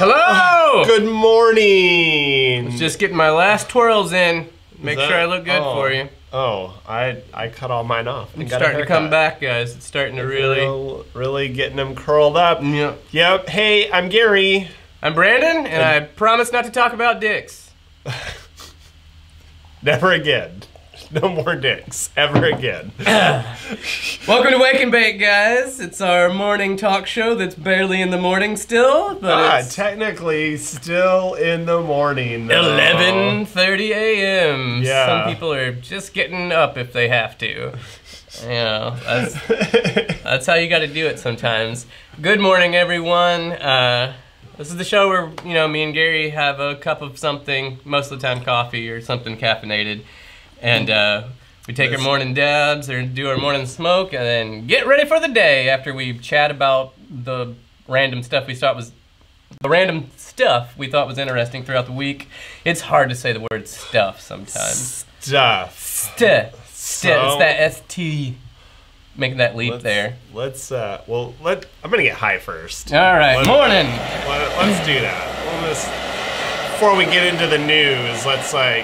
Hello! Good morning! Just getting my last twirls in. Make sure I look good for you. Oh, I cut all mine off. It's starting to come back, guys. It's starting to really getting them curled up. Yep. Hey, I'm Gary. I'm Brandon, and I promise not to talk about dicks. Never again. No more dicks. Ever again. Welcome to Wake and Bake, guys. It's our morning talk show that's barely in the morning still, but it's technically still in the morning, though. 11:30 a.m. Yeah. Some people are just getting up if they have to. You know, that's how you got to do it sometimes. Good morning, everyone. This is the show where, you know, me and Gary have a cup of something, most of the time coffee or something caffeinated, and we take our morning dabs or do our morning smoke and then get ready for the day after we chat about the random stuff we thought was interesting throughout the week. It's hard to say the word stuff sometimes. Stuff. It's that S-T. Making that leap there. I'm gonna get high first. All right, morning. Let's do that. Before we get into the news, let's somebody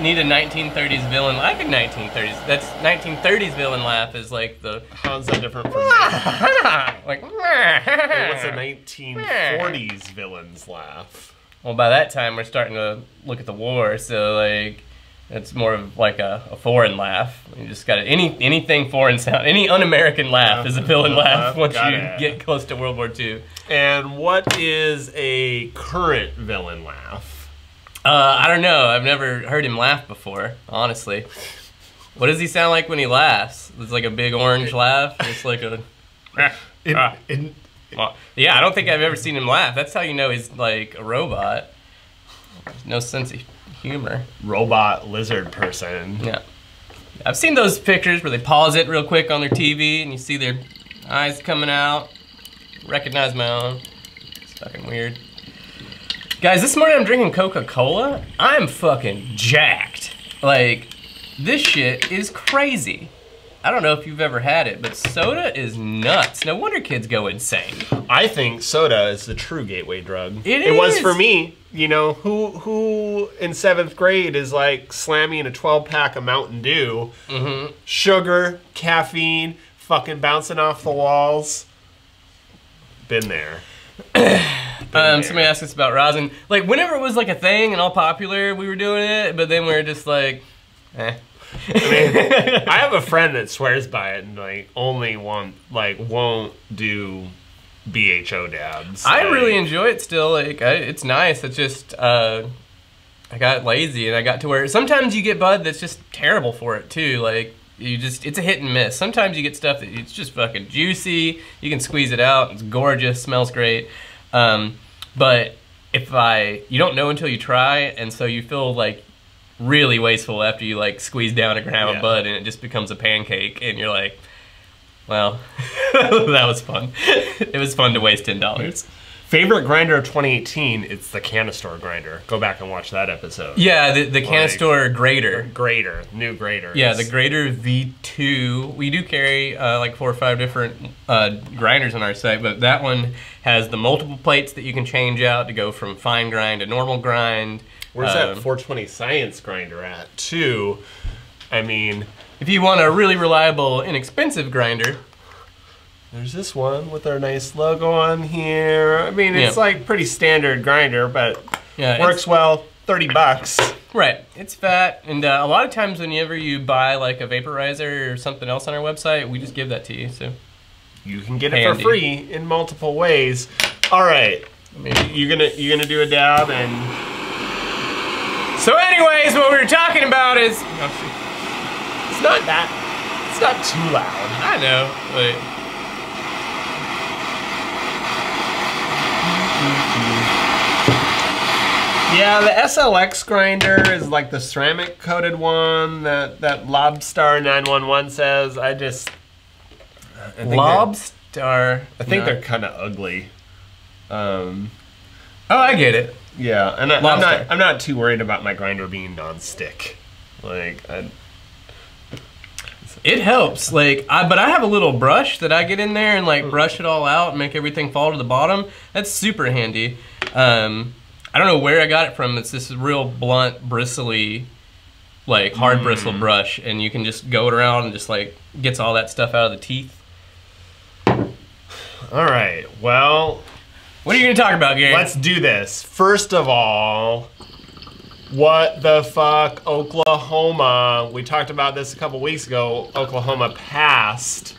need a 1930s villain. I like a 1930s. That's 1930s villain laugh is like the. How's that different from like? What's a 1940s villain's laugh? Well, by that time we're starting to look at the war, so like. It's more of like a foreign laugh. You just got anything foreign sound, any un-American laugh is a villain laugh once you get close to World War II. And what is a current villain laugh? I don't know. I've never heard him laugh before, honestly. What does he sound like when he laughs? It's like a big orange laugh. It's like a. Yeah, I don't think I've ever seen him laugh. That's how you know he's like a robot. There's no sense of humor. Robot lizard person. Yeah. I've seen those pictures where they pause it real quick on their TV and you see their eyes coming out. Recognize my own. It's fucking weird. Guys, this morning I'm drinking Coca-Cola. I'm fucking jacked. Like, this shit is crazy. I don't know if you've ever had it, but soda is nuts. No wonder kids go insane. I think soda is the true gateway drug. It was for me. You know, who in 7th grade is like slamming a 12-pack of Mountain Dew, sugar, caffeine, fucking bouncing off the walls. Been there. Somebody asked us about rosin. Like, whenever it was like a thing and all popular, we were doing it, but then we were just like, eh. I mean, I have a friend that swears by it and like won't do BHO dabs. I really enjoy it still. Like, it's nice. It's just I got lazy and I got to where sometimes you get bud that's just terrible for it too. Like it's a hit and miss. Sometimes you get stuff that it's just fucking juicy. You can squeeze it out. It's gorgeous. Smells great. But you don't know until you try, and so you feel like really wasteful after you like squeeze down a gram of bud and it just becomes a pancake and you're like, well, that was fun. It was fun to waste $10. Favorite grinder of 2018, it's the Canistore grinder. Go back and watch that episode. Yeah, the Canistore grater. New grater. Yeah, the grater V2. We do carry like 4 or 5 different grinders on our site, but that one has the multiple plates that you can change out to go from fine grind to normal grind. Where's that 420 Science grinder at, too? I mean... If you want a really reliable, inexpensive grinder... There's this one with our nice logo on here. I mean, it's like pretty standard grinder, but works well, 30 bucks. Right. It's fat, and a lot of times whenever you buy like a vaporizer or something else on our website, we just give that to you, so... You can get it for free in multiple ways. All right. You're gonna do a dab and... So anyways, what we were talking about is... It's not too loud. I know, but... Yeah, the SLX grinder is like the ceramic coated one that Lobstar 911 says. I think they're kind of ugly. Oh, I get it. Yeah, and I'm not too worried about my grinder being non-stick. Like, It helps. Like, but I have a little brush that I get in there and like brush it all out and make everything fall to the bottom. That's super handy. I don't know where I got it from. It's this real blunt, bristly, like hard bristle brush, and you can just go it around and just like gets all that stuff out of the teeth. All right. Well, what are you gonna talk about, Gary? Let's do this. First of all, what the fuck, Oklahoma? We talked about this a couple weeks ago. Oklahoma passed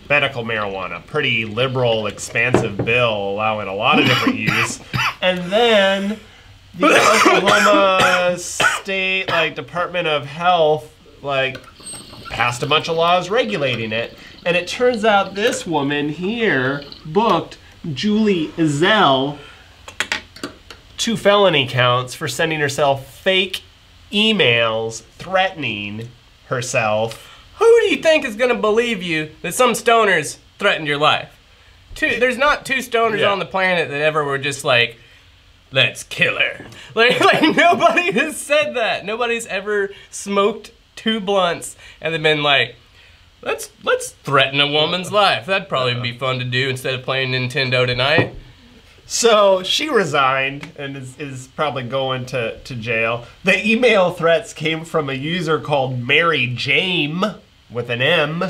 medical marijuana, pretty liberal, expansive bill allowing a lot of different use. And then the Oklahoma State Department of Health passed a bunch of laws regulating it. And it turns out this woman here booked Julie Ezell 2 felony counts for sending herself fake emails threatening herself. Who do you think is gonna believe you that some stoners threatened your life? There's not 2 stoners on the planet that ever were just like, let's kill her. Like nobody has said that. Nobody's ever smoked 2 blunts and then been like, let's threaten a woman's life. That'd probably be fun to do instead of playing Nintendo tonight. So she resigned and is probably going to jail. The email threats came from a user called Mary Jame with an M.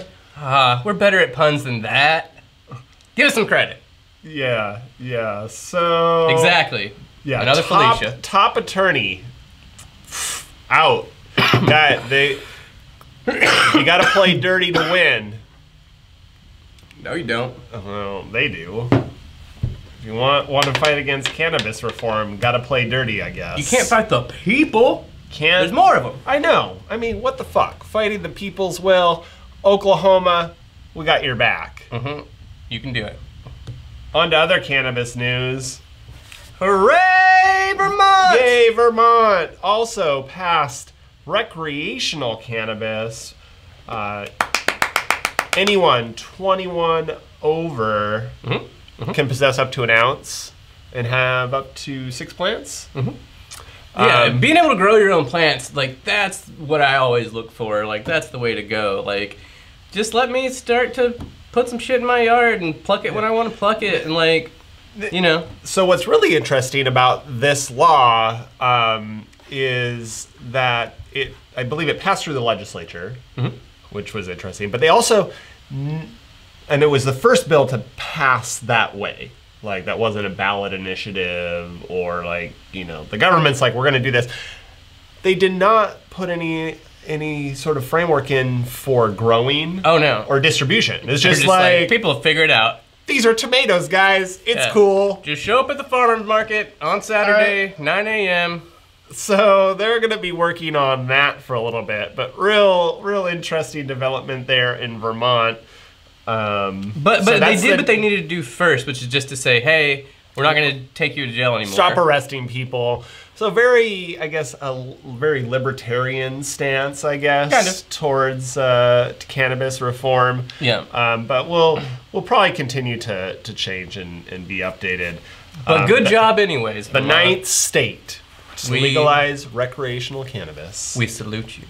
We're better at puns than that. Give us some credit. Yeah. So exactly. Yeah. Another Felicia. Top attorney out. You gotta play dirty to win. No, you don't. Well, they do. If you want to fight against cannabis reform, gotta play dirty, I guess. You can't fight the people. Can't. There's more of them. I know. I mean, what the fuck? Fighting the people's will. Oklahoma, we got your back. You can do it. On to other cannabis news. Hooray, Vermont! Yay, Vermont! Also passed recreational cannabis. Anyone 21 over can possess up to an ounce and have up to 6 plants. Yeah, being able to grow your own plants, that's what I always look for. That's the way to go. Just let me start to put some shit in my yard and pluck it when I want to pluck it, and you know. So what's really interesting about this law is that I believe it passed through the legislature, which was interesting. But they also, and it was the first bill to pass that way. That wasn't a ballot initiative or the government's we're going to do this. They did not put any sort of framework in for growing. Oh no. Or distribution. It's just people have figured it out. These are tomatoes, guys. It's cool. Just show up at the farmer's market on Saturday, 9 a.m. So they're going to be working on that for a little bit, but real interesting development there in Vermont. But they did what they needed to do first, which is just to say, hey, we're not going to take you to jail anymore. Stop arresting people. So a very libertarian stance, I guess, kind of, towards cannabis reform. Yeah. But we'll probably continue to change and be updated. But good job anyways. The 9th state to legalize recreational cannabis. We salute you.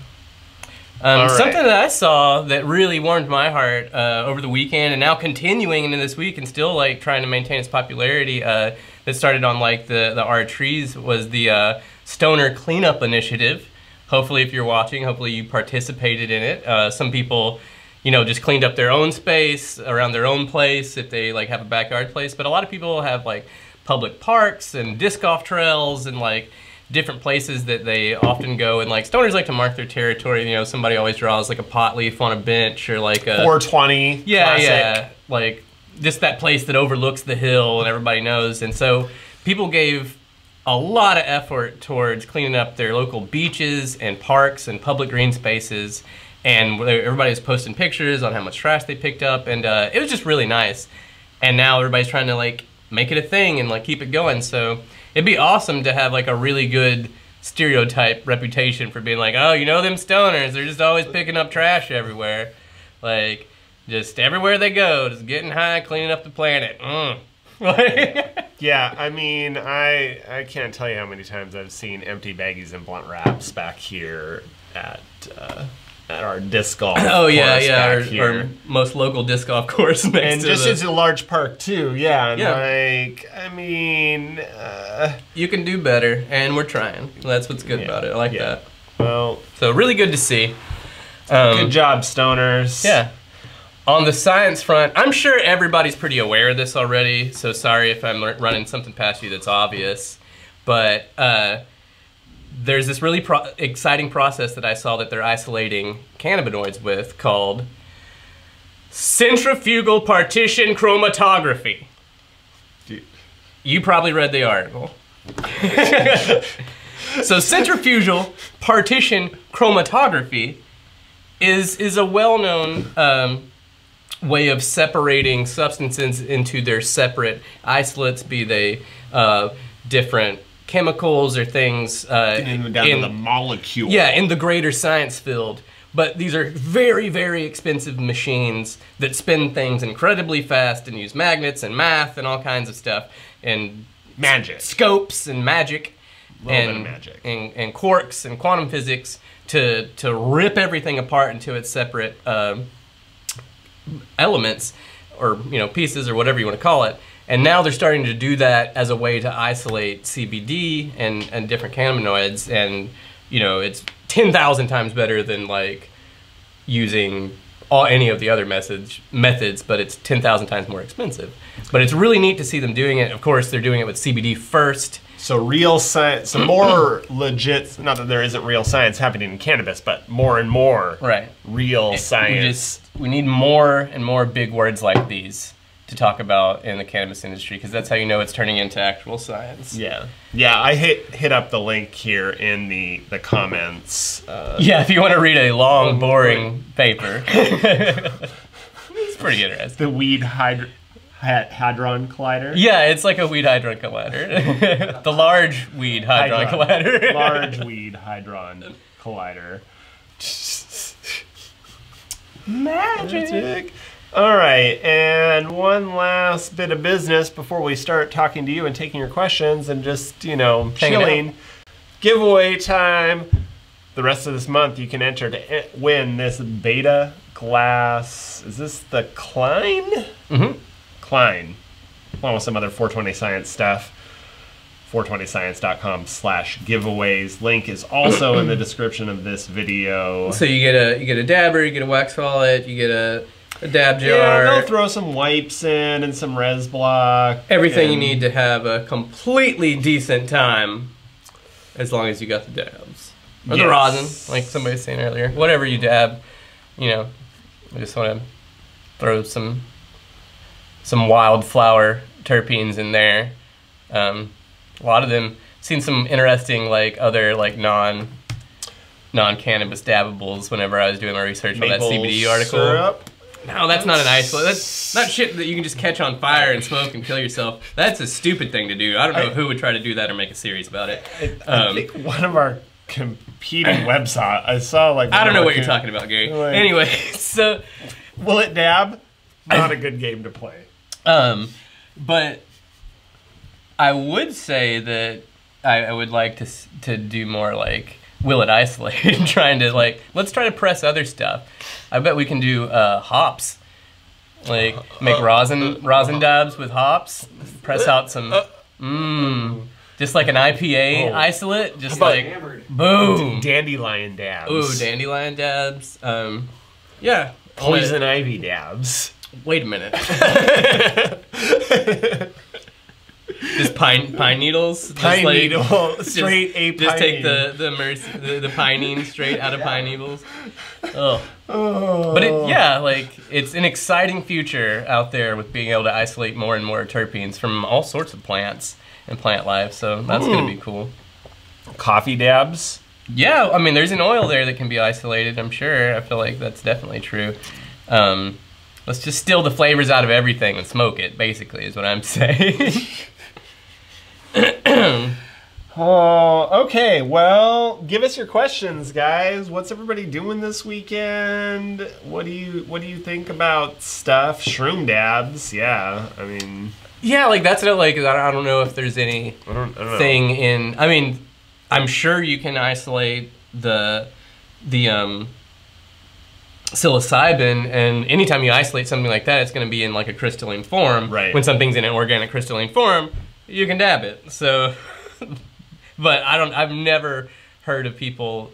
Something that I saw that really warmed my heart over the weekend and now continuing into this week and still trying to maintain its popularity that started on the Our Trees was the Stoner Cleanup Initiative. Hopefully if you're watching, hopefully you participated in it. Some people, just cleaned up their own space around their own place if they have a backyard place. But a lot of people have public parks and disc golf trails and different places that they often go, and stoners like to mark their territory. Somebody always draws a pot leaf on a bench or a 420 classic. Just that place that overlooks the hill and everybody knows. And so people gave a lot of effort towards cleaning up their local beaches and parks and public green spaces, and everybody was posting pictures on how much trash they picked up, and it was just really nice. And now everybody's trying to make it a thing and keep it going. So it'd be awesome to have a really good stereotype reputation for being oh, them stoners, they're just always picking up trash everywhere. Just everywhere they go, just getting high, cleaning up the planet. Yeah, I mean, I can't tell you how many times I've seen empty baggies and blunt wraps back here at at our disc golf. Oh yeah, course yeah, back here. our most local disc golf course next And to just the, it's a large park too, yeah. And Yeah. like, I mean, you can do better, and we're trying. That's what's good about it. I like that. well, So really good to see. good job, stoners. Yeah. On the science front, I'm sure everybody's pretty aware of this already, so sorry if I'm running something past you that's obvious. But there's this really exciting process that I saw that they're isolating cannabinoids with called Centrifugal Partition Chromatography. Dude. You probably read the article. So Centrifugal Partition Chromatography is a well-known way of separating substances into their separate isolates, be they different chemicals or things Down to the molecule. yeah, in the greater science field. But these are very, very expensive machines that spin things incredibly fast and use magnets and math and all kinds of stuff and Magic. scopes and magic Little bit of magic. and quarks and quantum physics to rip everything apart into its separate elements or pieces or whatever you want to call it. And now they're starting to do that as a way to isolate CBD and different cannabinoids, and it's 10,000 times better than like using any of the other methods, but it's 10,000 times more expensive. But it's really neat to see them doing it. Of course, they're doing it with CBD first. So real science, some more legit, not that there isn't real science happening in cannabis, but more and more real science. We need more and more big words like these to talk about in the cannabis industry, because that's how you know it's turning into actual science. Yeah, I hit up the link here in the comments. Yeah, if you want to read a long, boring paper. It's pretty interesting. The weed hadron collider. Yeah, it's like a weed hadron collider. The large weed hadron collider. Large weed hadron collider. Magic. All right, and one last bit of business before we start talking to you and taking your questions and just, chilling. Giveaway time. The rest of this month you can enter to win this Beta Glass. Is this the Klein? Mm-hmm. Klein. Along with some other 420 Science stuff. 420science.com/giveaways. Link is also in the description of this video. So you get a dabber, you get a wax wallet, you get a dab jar. Yeah, they'll throw some wipes in and some res block. Everything you need to have a completely decent time, as long as you got the dabs. Or the rosin, like somebody was saying earlier. Whatever you dab, I just want to throw some wildflower terpenes in there. A lot of them, seen some interesting other non-cannabis dabbables whenever I was doing my research on that CBD article. Syrup. No, that's not an isolate. That's not shit that you can just catch on fire and smoke and kill yourself. That's a stupid thing to do. I don't know who would try to do that or make a series about it. I think one of our competing websites, I saw I don't know what you're talking about, Gary. Anyway, so... Will it dab? Not a good game to play. But I would say that I would like to do more will it isolate? Trying to let's try to press other stuff. I bet we can do hops, make rosin dabs with hops. Press out some, just like an IPA isolate, just boom. Dandelion dabs. Ooh, dandelion dabs. Yeah. Poison ivy dabs. Wait a minute. Just pine needles. Pine needle. Straight a pine. Just take the pinene straight out of pine needles. Oh. But it's an exciting future out there with being able to isolate more and more terpenes from all sorts of plants and plant life. So that's going to be cool. Coffee dabs. Yeah, I mean, there's an oil there that can be isolated, I'm sure. I feel like that's definitely true. Let's just steal the flavors out of everything and smoke it, basically, is what I'm saying. Oh, okay. Well, give us your questions, guys. What's everybody doing this weekend? What do you think about stuff? Shroom dabs, yeah. I mean, yeah, that's what I don't know if there's any thing in. I mean, I'm sure you can isolate the psilocybin, and anytime you isolate something like that, it's going to be in like a crystalline form. Right. When something's in an organic crystalline form, you can dab it. So, but I've never heard of people,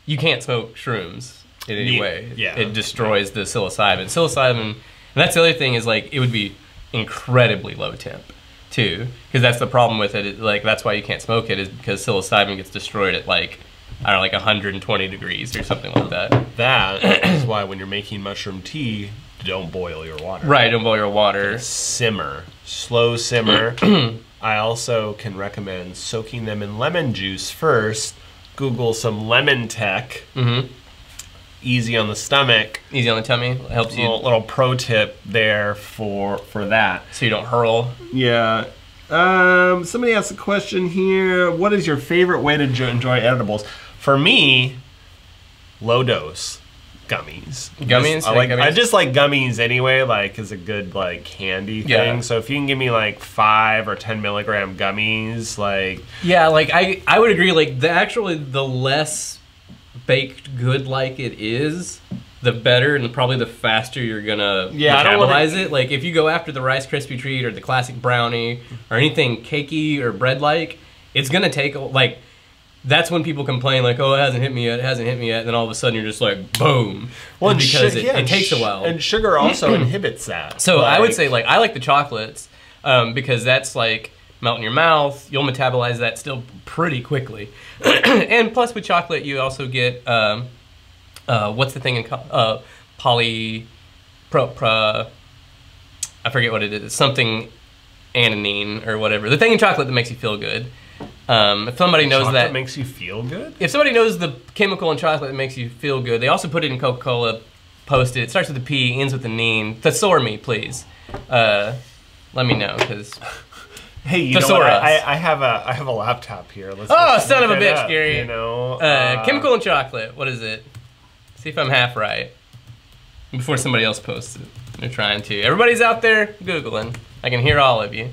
you can't smoke shrooms in any way. Yeah. It destroys the psilocybin. Psilocybin, and that's the other thing, is like, it would be incredibly low temp too, because that's the problem with it. Like, that's why you can't smoke it, is because psilocybin gets destroyed at like, I don't know, like 120 degrees or something like that. That is why when you're making mushroom tea, don't boil your water. Right, don't boil your water. Simmer. Slow simmer. I also can recommend soaking them in lemon juice first. Google some lemon tech. Easy on the stomach. Easy on the tummy. It helps you. Little pro tip there for that. So you don't hurl. Yeah. Somebody asked a question here. What is your favorite way to enjoy edibles? For me, low dose gummies. Gummies? I just like gummies anyway, like as a good like candy thing. Yeah. So if you can give me like 5 or 10 milligram gummies, like Yeah, like I would agree. Like the less baked good like it is, the better, and probably the faster you're gonna metabolize it. Like if you go after the Rice Krispie treat or the classic brownie or anything cakey or bread like, it's gonna take like. That's when people complain, like, oh, it hasn't hit me yet, it hasn't hit me yet, and then all of a sudden you're just like, boom. Well, because it takes a while. And sugar also inhibits that. So I would say, like, I like the chocolates because that's like melt in your mouth. You'll metabolize that still pretty quickly. And plus with chocolate, you also get, what's the thing in I forget what it is, something ananine or whatever. The thing in chocolate that makes you feel good. If somebody knows chocolate that makes you feel good. If somebody knows the chemical in chocolate that makes you feel good, they also put it in Coca-Cola. Post it. It starts with a P, ends with a neen. Thesaur me, please. Let me know, because. Hey, you know what? I have a laptop here. Let's son of a bitch, Gary. You know, chemical in chocolate. What is it? See if I'm half right before somebody else posts it. They're trying to. Everybody's out there Googling. I can hear all of you.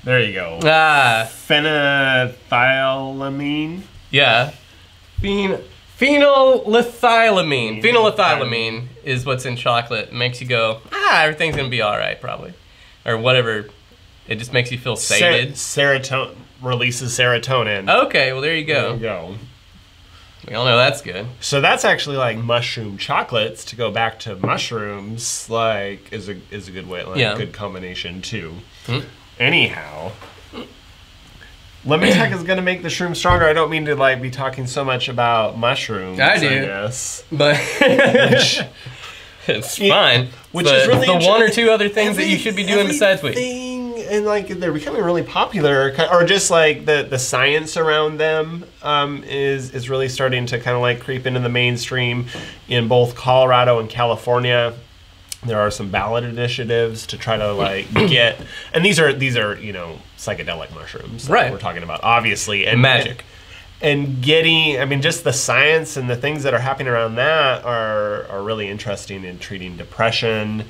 There you go. Phenethylamine. Yeah. Phenylethylamine. Phenylethylamine is what's in chocolate. It makes you go, everything's gonna be all right, probably, or whatever. It just makes you feel sated. Serotonin releases serotonin. Okay, well there you go. There you go. We all know that's good. So that's actually like mushroom chocolates. To go back to mushrooms, like is a good way, like a good combination too. Anyhow, Lemon Tech is gonna make the shroom stronger. I don't mean to like be talking so much about mushrooms. I do, yes, but it's fine. Which is really the one or two other things that you should be doing besides weed. And like they're becoming really popular, or just like the science around them is really starting to kind of like creep into the mainstream in both Colorado and California. There are some ballot initiatives to try to like get, and these are you know psychedelic mushrooms that we're talking about, obviously, and magic, and getting, I mean, just the science and the things that are happening around that are really interesting in treating depression,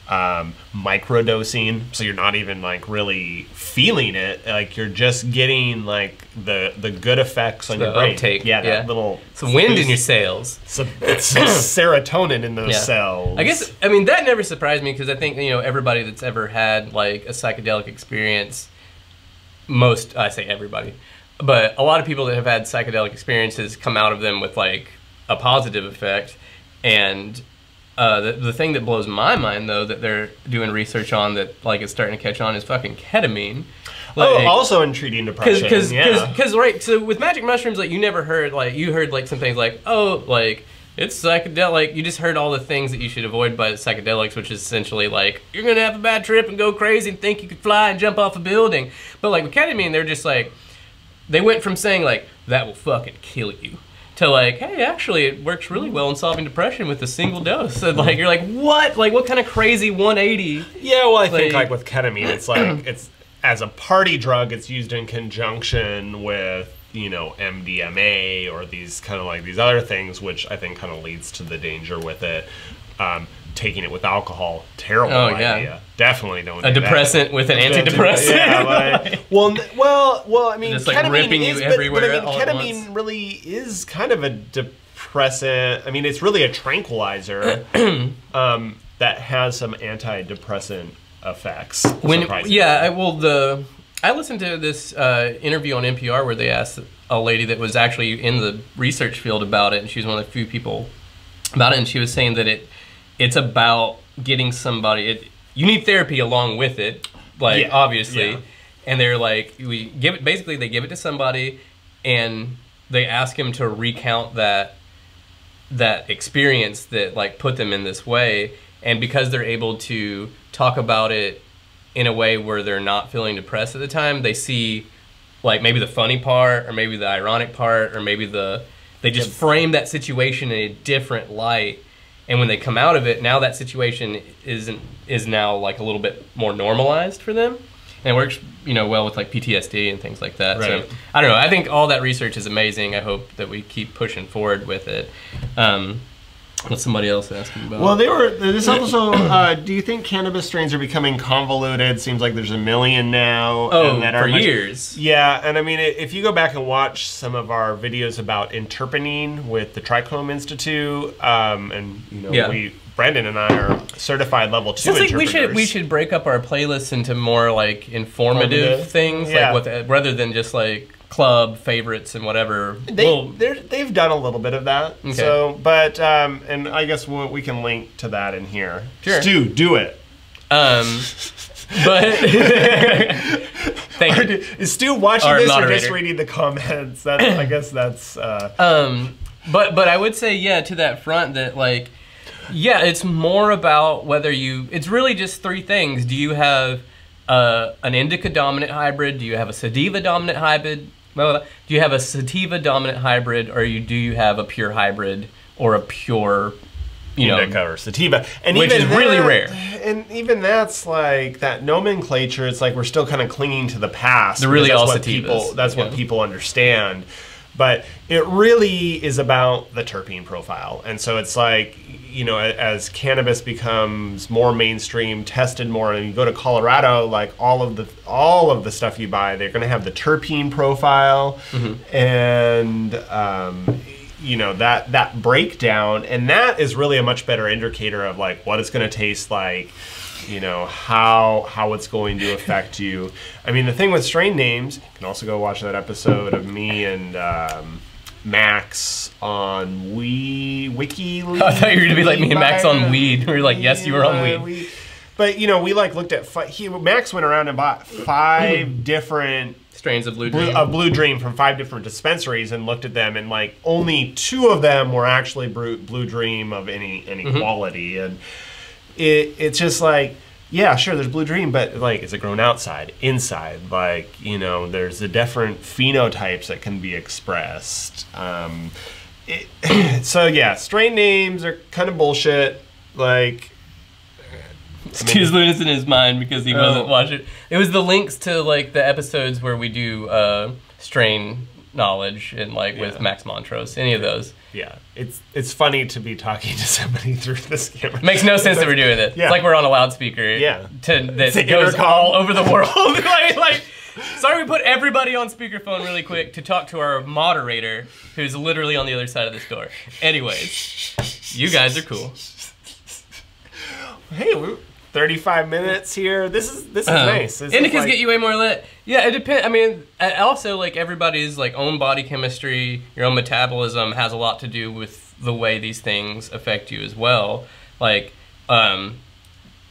microdosing, so you're not even like really feeling it, like you're just getting like the good effects on your brain. Uptake. That little some wind in your sails. Some serotonin in those cells. I guess, I mean, that never surprised me because I think, you know, everybody that's ever had like a psychedelic experience, I say everybody, but a lot of people that have had psychedelic experiences come out of them with like a positive effect. And the thing that blows my mind, though, that they're doing research on that like it's starting to catch on is fucking ketamine. Like, also in treating depression. Because right, so with magic mushrooms, like you never heard, like you heard like some things like, oh, like it's psychedelic. You just heard all the things that you should avoid by psychedelics, which is essentially like you're gonna have a bad trip and go crazy and think you could fly and jump off a building. But like with ketamine, they're just like, they went from saying like that will fucking kill you to like, hey, actually it works really well in solving depression with a single dose. So like you're like, what? Like what kind of crazy 180? Yeah, well I think like with ketamine, it's like it's as a party drug, it's used in conjunction with, you know, MDMA or these kind of like these other things, which I think kind of leads to the danger with it. Taking it with alcohol, terrible idea. Definitely don't. A depressant with an antidepressant. Yeah, well, I mean, just like ripping you everywhere. But I mean, ketamine really is kind of a antidepressant. I mean, it's really a tranquilizer that has some antidepressant effects. I listened to this interview on NPR where they asked a lady that was actually in the research field about it, and she was one of the few people about it, and she was saying that it's about getting somebody. You need therapy along with it, obviously. Yeah. And they're like, basically they give it to somebody, and they ask him to recount that experience that like put them in this way, and because they're able to talk about it in a way where they're not feeling depressed at the time, they see like maybe the funny part or maybe the ironic part or maybe they just frame that situation in a different light, and when they come out of it, now that situation is now like a little bit more normalized for them, and it works well with like PTSD and things like that. Right. So I don't know, I think all that research is amazing. I hope that we keep pushing forward with it. What's somebody else asking about? Well, this also, do you think cannabis strains are becoming convoluted? Seems like there's a million now. For years. Yeah, and I mean, if you go back and watch some of our videos about interpenine with the Trichome Institute, Brandon and I are certified level 2 interpreters. We should break up our playlists into more like informative things, rather than just like club favorites and whatever. They've done a little bit of that. Okay. So, but and I guess we can link to that in here. Sure. Stu, do it. But thank you. Is Stu watching this or just reading the comments? I guess that's. But I would say to that front that like. Yeah, it's more about whether it's really just three things. Do you have an indica dominant hybrid? Do you have a sativa dominant hybrid? Do you have a sativa dominant hybrid, or do you have a pure hybrid or a pure, indica or sativa? And which is really rare. And even that's like that nomenclature. It's like we're still kind of clinging to the past. They're really all sativas. That's what people understand. But it really is about the terpene profile. And so it's like, as cannabis becomes more mainstream, tested more, and you go to Colorado, like all of the stuff you buy, they're going to have the terpene profile, and that breakdown, and that is really a much better indicator of like what it's going to taste like, how it's going to affect you. I mean, the thing with strain names, you can also go watch that episode of me and Max on WikiLeaks. I thought you were going to be like me and Max on weed. We were like, yes, you were on weed. But, we like looked at, Max went around and bought 5 different strains of Blue Dream. Blue Dream from 5 different dispensaries and looked at them, and like only 2 of them were actually Blue Dream of any quality. And it's just like, yeah, sure, there's Blue Dream, but like, is it grown outside, inside? Like, there's the different phenotypes that can be expressed. So yeah, strain names are kind of bullshit. Like, Stu's losing his mind because he wasn't watching. It was the links to like the episodes where we do strain knowledge and like with Max Montrose, any of those. Yeah, it's funny to be talking to somebody through this camera. Makes no sense that we're doing this. Yeah. It's like we're on a loudspeaker. Yeah, that goes all over the world. like, sorry, we put everybody on speakerphone really quick to talk to our moderator, who's literally on the other side of this door. Anyways, you guys are cool. Hey, we're 35 minutes here. This is nice. Indicas get you way more lit. Yeah, it depends. I mean, also like everybody's like own body chemistry, your own metabolism has a lot to do with the way these things affect you as well. Like, if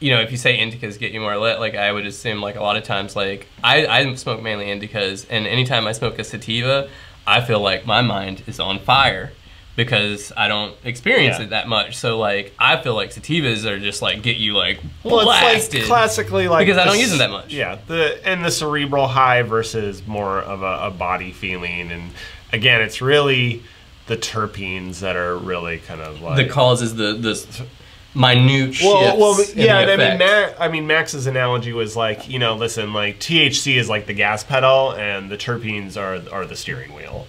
you say indicas get you more lit, like I would assume like a lot of times like I smoke mainly indicas, and anytime I smoke a sativa, I feel like my mind is on fire. Because I don't experience it that much, so like I feel like sativas are just like get you like blasted. It's like classically like because I don't use them that much. Yeah, the cerebral high versus more of a body feeling, and again, it's really the terpenes that are really kind of like that causes the minute shifts. I mean, Max's analogy was like, listen, like THC is like the gas pedal, and the terpenes are the steering wheel.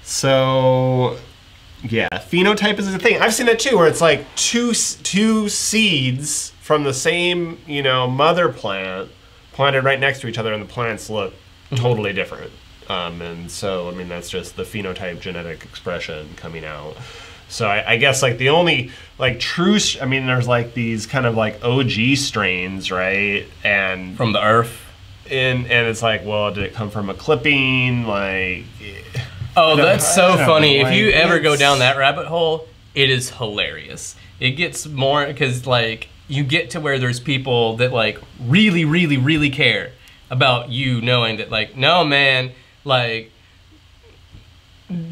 So, yeah, phenotype is a thing. I've seen that too, where it's like two seeds from the same, mother plant planted right next to each other, and the plants look totally different. And so, I mean, that's just the phenotype genetic expression coming out. So I guess like the only like true, I mean, there's like these kind of like OG strains, right? And from the earth. And it's like, well, did it come from a clipping? Like, oh, that's so funny. Like, if you ever go down that rabbit hole, it is hilarious. It gets more, because like you get to where there's people that like really, really, really care about you knowing that like, no man, like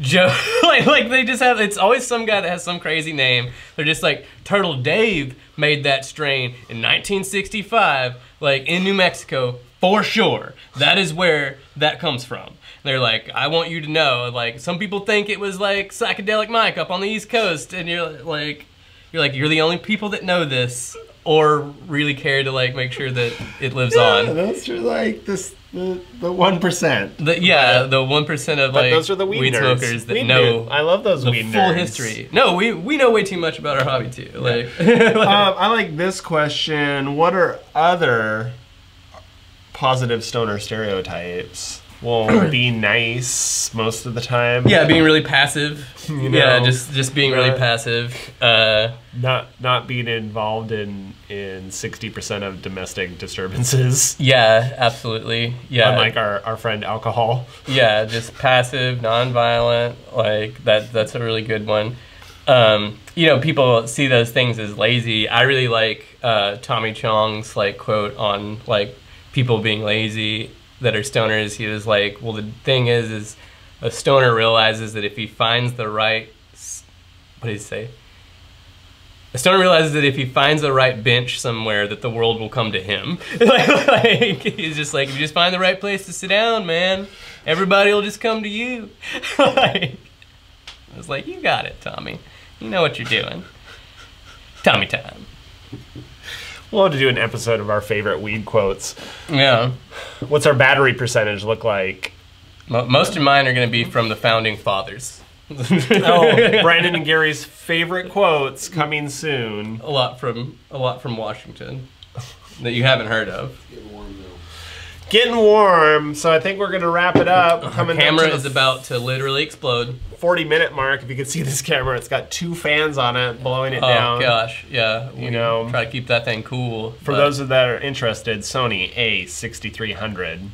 Joe, like they just have, it's always some guy that has some crazy name. They're just like, Turtle Dave made that strain in 1965, like in New Mexico, for sure. That is where that comes from. They're like, I want you to know, like, some people think it was like Psychedelic Mike up on the East Coast, and you're the only people that know this, or really care to like make sure that it lives on. Those are like this. The 1%. The 1% of like those are the weed nerds. Smokers that know. I love those weed nerds. Full history. No, we know way too much about our hobby too. Like, I like this question. What are other positive stoner stereotypes? Well, be nice most of the time. Yeah, being really passive. You know, yeah, just being really passive. Not being involved in 60% of domestic disturbances. Yeah, absolutely. Yeah. Unlike our friend alcohol. Yeah, just passive, non-violent. Like that's a really good one. You know, people see those things as lazy. I really like Tommy Chong's like quote on like people being lazy that are stoners. He was like, well, the thing is a stoner realizes that if he finds the right, what did he say? A stoner realizes that if he finds the right bench somewhere, that the world will come to him. like, he's just like, if you just find the right place to sit down, man, everybody will just come to you. Like, I was like, you got it, Tommy. You know what you're doing. Tommy time. We'll have to do an episode of our favorite weed quotes. Yeah. What's our battery percentage look like? Most of mine are going to be from the founding fathers. Oh, Brandon and Gary's favorite quotes coming soon. A lot from Washington that you haven't heard of. Getting warm, so I think we're gonna wrap it up. Our camera is about to literally explode. 40-minute mark. If you can see this camera, it's got 2 fans on it, blowing it down. Oh gosh, yeah. You know, try to keep that thing cool. For those that are interested, Sony A6300.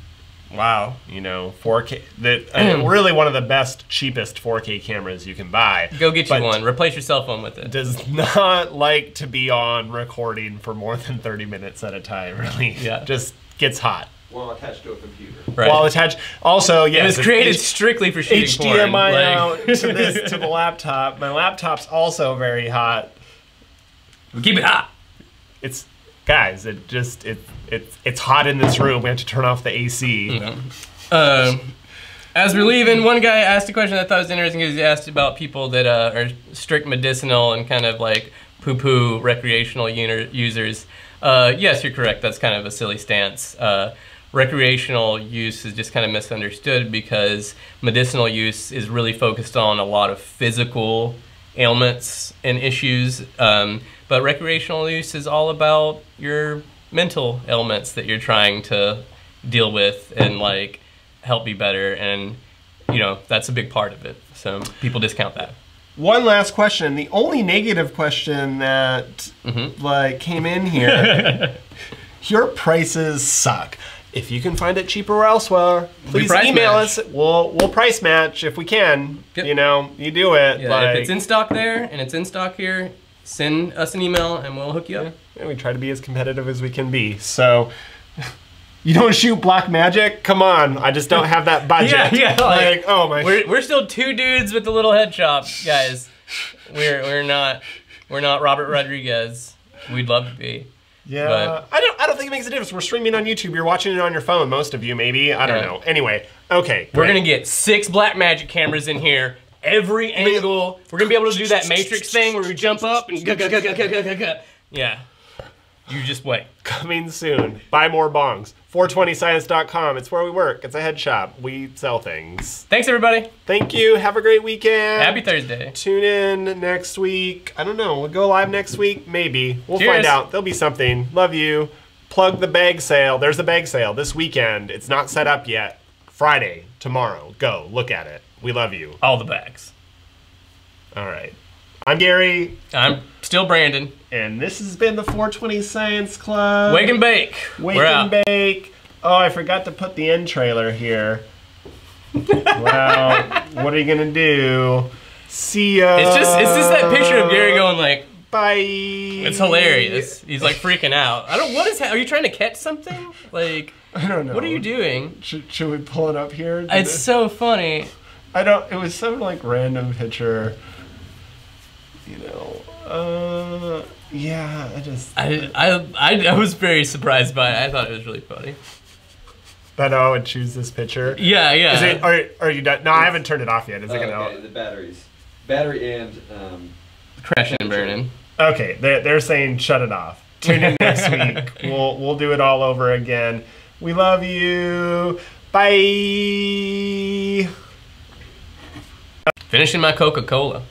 Wow. You know, 4K. Really one of the best, cheapest 4K cameras you can buy. Go get you one. Replace your cell phone with it. Does not like to be on recording for more than 30 minutes at a time. Really. Yeah. Just gets hot. While attached to a computer. Right. While attached. Also, yes. It was created strictly for shooting HDMI porn. out to the laptop. My laptop's also very hot. Keep it hot. It's guys. It's hot in this room. We have to turn off the AC. Yeah. As we're leaving, one guy asked a question I thought was interesting because he asked about people that are strict medicinal and kind of like poo-poo recreational users. Yes, you're correct. That's kind of a silly stance. Recreational use is just kind of misunderstood because medicinal use is really focused on a lot of physical ailments and issues, but recreational use is all about your mental ailments that you're trying to deal with and like help be better, and you know that's a big part of it. So people discount that. One last question. The only negative question that like came in here. Your prices suck. If you can find it cheaper or elsewhere, please email us. We'll price match if we can. Yep. You know, you do it. Yeah, like, if it's in stock there and it's in stock here, send us an email and we'll hook you up. Yeah, we try to be as competitive as we can be. So, you don't shoot black magic? Come on, I just don't have that budget. Yeah, like oh my. We're still 2 dudes with the little head shop, guys. We're not Robert Rodriguez. We'd love to be. Yeah, I don't think it makes a difference. We're streaming on YouTube. You're watching it on your phone. Most of you, maybe. I don't know. Anyway, okay. We're gonna get 6 black magic cameras in here. Every angle. We're gonna be able to do that Matrix thing where we jump up and yeah. You just wait. Coming soon. Buy more bongs. 420science.com. It's where we work. It's a head shop. We sell things. Thanks, everybody. Thank you. Have a great weekend. Happy Thursday. Tune in next week. I don't know. We'll go live next week. Maybe. We'll Cheers. find out. There'll be something. Love you. Plug the bag sale. There's a bag sale this weekend. It's not set up yet. Friday, tomorrow. Go, look at it. We love you. All the bags. All right. I'm Gary. I'm still Brandon. And this has been the 420 Science Club. Wake and bake. Wake and bake. Oh, I forgot to put the end trailer here. Well, what are you going to do? See ya. It's just that picture of Gary going like, bye. It's hilarious. He's like freaking out. Are you trying to catch something? Like, I don't know. What are you doing? Should we pull it up here? It's so funny. It was some like random picture. You know, yeah, I was very surprised by it. I thought it was really funny. That I would choose this picture. Yeah. Is it? Are you done? No, I haven't turned it off yet. Is it gonna? Okay, the battery and crashing and burning. Okay, they're saying shut it off. Tune in next week. We'll do it all over again. We love you. Bye. Finishing my Coca-Cola.